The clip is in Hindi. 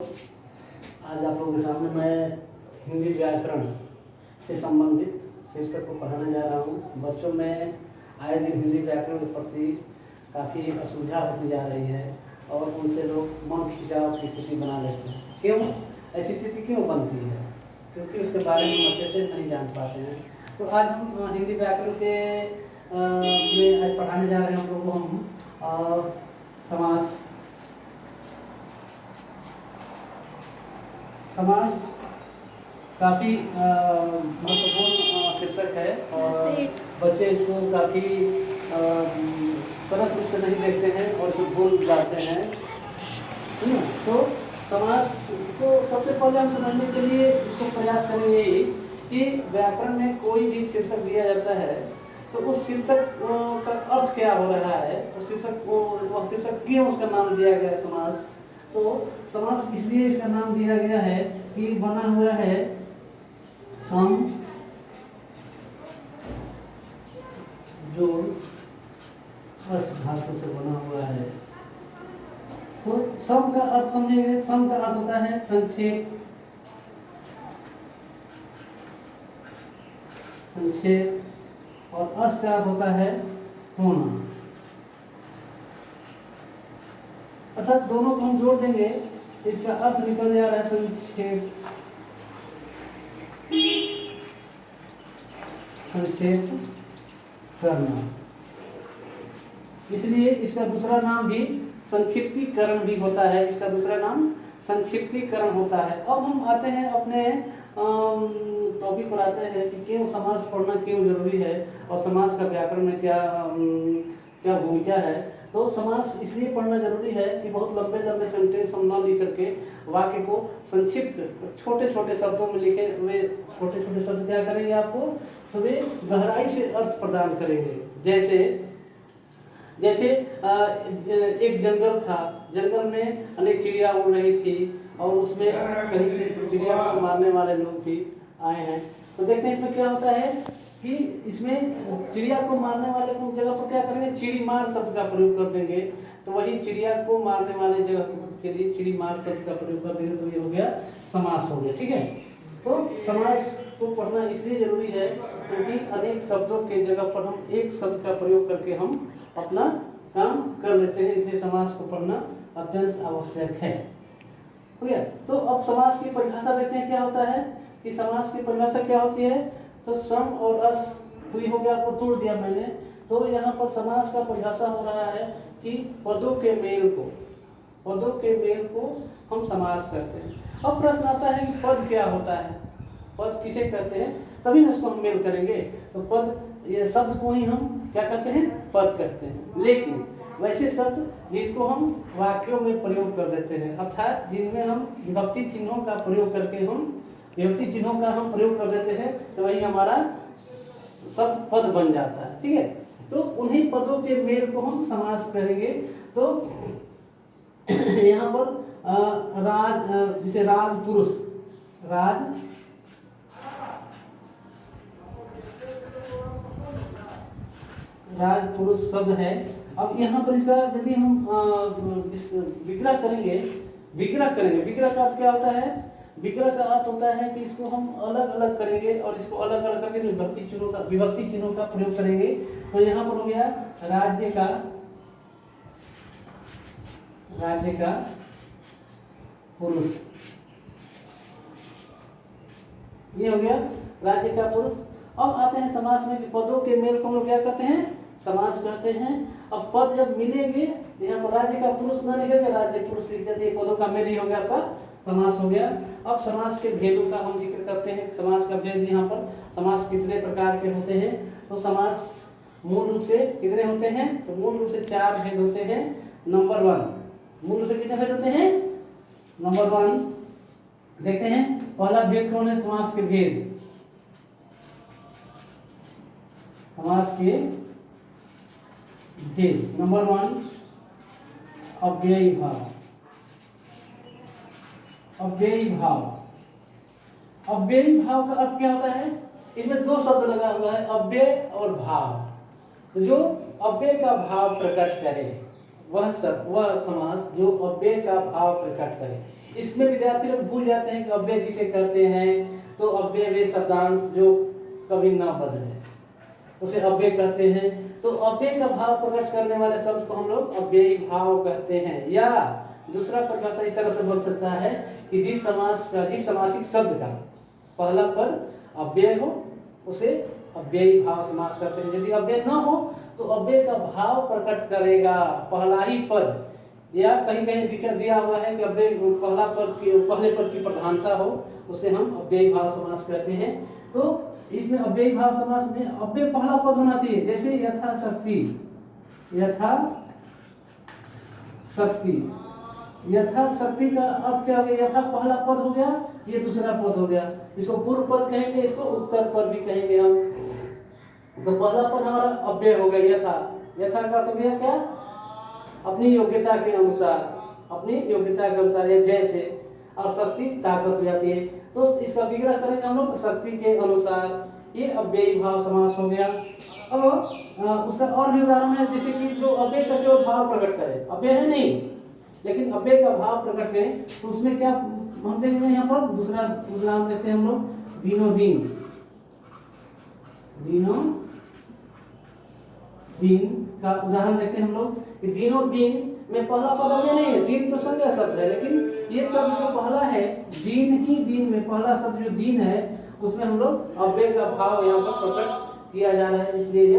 आज आप लोगों के सामने मैं हिंदी व्याकरण से संबंधित शीर्षक को पढ़ाने जा रहा हूँ। बच्चों में आए दिन हिंदी व्याकरण के प्रति काफ़ी असुविधा होती जा रही है और उनसे लोग मन खिंचाव की स्थिति बना लेते हैं। क्यों ऐसी स्थिति क्यों बनती है? क्योंकि उसके बारे में अच्छे से नहीं जान पाते हैं। तो आज हम हिंदी व्याकरण के में आज पढ़ाने जा रहे हैं हम लोग को हम समास। समास काफ़ी महत्वपूर्ण शीर्षक है और बच्चे इसको काफ़ी सरस रूप से नहीं देखते हैं और इसको भूल जाते हैं। तो समास को सबसे पहले हम समझने के लिए इसको प्रयास करेंगे कि व्याकरण में कोई भी शीर्षक दिया जाता है तो उस शीर्षक का अर्थ क्या हो रहा है, उस शीर्षक को वह शीर्षक क्यों उसका नाम दिया गया है समास। तो समास इसलिए इसका नाम दिया गया है कि बना हुआ है सम जोड़ अस धातु से बना हुआ है। तो सम का अर्थ समझेंगे। सम का अर्थ होता है संक्षेप, संक्षेप और अस का अर्थ होता है होना। अर्थात दोनों को हम जोड़ देंगे तो इसका अर्थ निकल जा रहा है संक्षेप, संक्षेप करना। इसलिए इसका दूसरा नाम भी संक्षिप्तीकरण भी होता है। इसका दूसरा नाम संक्षिप्तीकरण होता है। अब हम आते हैं अपने टॉपिक पर आते हैं कि क्यों समास पढ़ना क्यों जरूरी है और समास का व्याकरण में क्या भूमिका है। तो समास इसलिए पढ़ना जरूरी है कि बहुत लंबे लंबे सेंटेंस हम ना लिख करके वाक्य को संक्षिप्त छोटे छोटे शब्दों में लिखे। वे छोटे छोटे शब्द क्या करेंगे आपको, तो वे गहराई से अर्थ प्रदान करेंगे। जैसे एक जंगल था, जंगल में अनेक चिड़िया उड़ रही थी और उसमें कहीं से चिड़िया को मारने वाले लोग भी आए हैं। तो देखते हैं इसमें क्या होता है कि इसमें चिड़िया को मारने वाले को जगह पर क्या करेंगे, चिड़ी मार शब्द का प्रयोग कर देंगे। तो वही चिड़िया को मारने वाले जगह के लिए चिड़ी मार शब्द का प्रयोग कर देंगे। तो ये हो गया समास हो गया। ठीक है। तो समास को पढ़ना इसलिए जरूरी है क्योंकि अनेक शब्दों के जगह पर हम एक शब्द का प्रयोग करके हम अपना काम कर लेते हैं। इसलिए समास को पढ़ना अत्यंत आवश्यक है। हो गया। तो अब समास की परिभाषा देखते हैं क्या होता है कि समास की परिभाषा क्या होती है। तो सम और अस तो ये हो गया, आपको तोड़ दिया मैंने। तो यहाँ पर समास का परिभाषा हो रहा है कि पदों के मेल को हम समास करते हैं। अब प्रश्न आता है कि पद क्या होता है, पद किसे कहते हैं, तभी ना इसको हम मेल करेंगे। तो पद, ये शब्द को ही हम क्या कहते हैं, पद कहते हैं। लेकिन वैसे शब्द जिनको हम वाक्यों में प्रयोग कर देते हैं, अर्थात जिनमें हम विभक्ति चिन्हों का प्रयोग करके हम प्रयोग कर देते हैं, तो वही हमारा शब्द पद बन जाता है। ठीक है। तो उन्हीं पदों के मेल को हम समास करेंगे। तो यहाँ पर जैसे राजपुरुष, राजपुरुष शब्द है। अब यहाँ पर इसका यदि हम विग्रह करेंगे, विग्रह का अर्थ क्या होता है, विग्रह का अर्थ होता है कि इसको हम अलग अलग करेंगे और इसको अलग अलग करके विभक्ति चिन्हों का प्रयोग करेंगे। तो यहाँ पर हो गया राज्य का पुरुष, ये हो गया राज्य का पुरुष। अब आते हैं समास में, पदों के मेल को हम लोग क्या कहते हैं, समास कहते हैं। अब पद जब मिलेंगे, यहाँ पर राज्य का पुरुष ना लिखेंगे, राज्य पुरुष लिख देते, पदों का मेल ही हो गया, आपका समास हो गया। अब समास के भेदों का हम जिक्र करते हैं। समास का भेद, यहाँ पर समास कितने प्रकार के होते हैं। तो समास मूल रूप से कितने होते हैं, तो मूल रूप से 4 भेद होते हैं। नंबर 1, मूल रूप से कितने भेद होते हैं, नंबर 1 देखते हैं। पहला भेद कौन है, समास के भेद, समास के भेद। नंबर 1 अव्ययी भाव। अव्ययी भाव का अर्थ क्या होता है, इसमें 2 शब्द लगा हुआ है, अव्यय और भाव। तो जो अव्यय का भाव प्रकट करे वह समास जो अव्यय का भाव प्रकट करे। इसमें विद्यार्थी लोग भूल जाते हैं कि अव्यय किसे कहते हैं। तो अव्यय वे शब्दांश जो कभी ना बदले उसे अव्यय कहते हैं। तो अव्यय का भाव प्रकट करने वाले शब्द को हम लोग अव्ययी भाव कहते हैं। या दूसरा परिभाषा इस तरह से बोल सकता है कि जिस समासिक शब्द का पहला पद अव्यय हो उसे अव्ययी भाव समास कहते हैं। यदि अव्यय न हो तो अव्यय का भाव प्रकट करेगा पहला ही पद, या कहीं कहीं दिया हुआ है कि अव्यय पहले पद की प्रधानता हो उसे हम अव्ययी भाव समास कहते हैं। तो इसमें अव्ययी भाव समास में अव्यय पहला पद होना चाहिए, जैसे यथाशक्ति। यथाशक्ति का अब क्या हो गया, यथा पहला पद हो गया, ये दूसरा पद हो गया। इसको पूर्व पद कहेंगे, इसको उत्तर पद भी कहेंगे हम। तो पहला पद हमारा अव्यय हो गया यथा का अर्थ हो गया क्या, अपनी योग्यता के अनुसार या जैसे, और शक्ति ताकत हो जाती है। तो इसका विग्रह करेंगे हम लोग तो शक्ति के अनुसार, ये अव्ययी भाव समास हो गया। अब उसका और भी उदाहरण है, जैसे कि जो अव्यय का जो भाव प्रकट करे, अव्यय है नहीं लेकिन अव्यय का भाव प्रकट करें, तो उसमें क्या हम देखेंगे यहाँ पर दूसरा उदाहरण देते हैं हम लोग, दिन का उदाहरण देखते हैं हम लोग कि दिन में पहला पद अव्यय नहीं है, दिन तो संज्ञा शब्द है, लेकिन ये शब्द जो पहला है दिन में पहला शब्द जो दिन है उसमें हम लोग अव्यय का भाव यहाँ पर प्रकट किया जा रहा है, इसलिए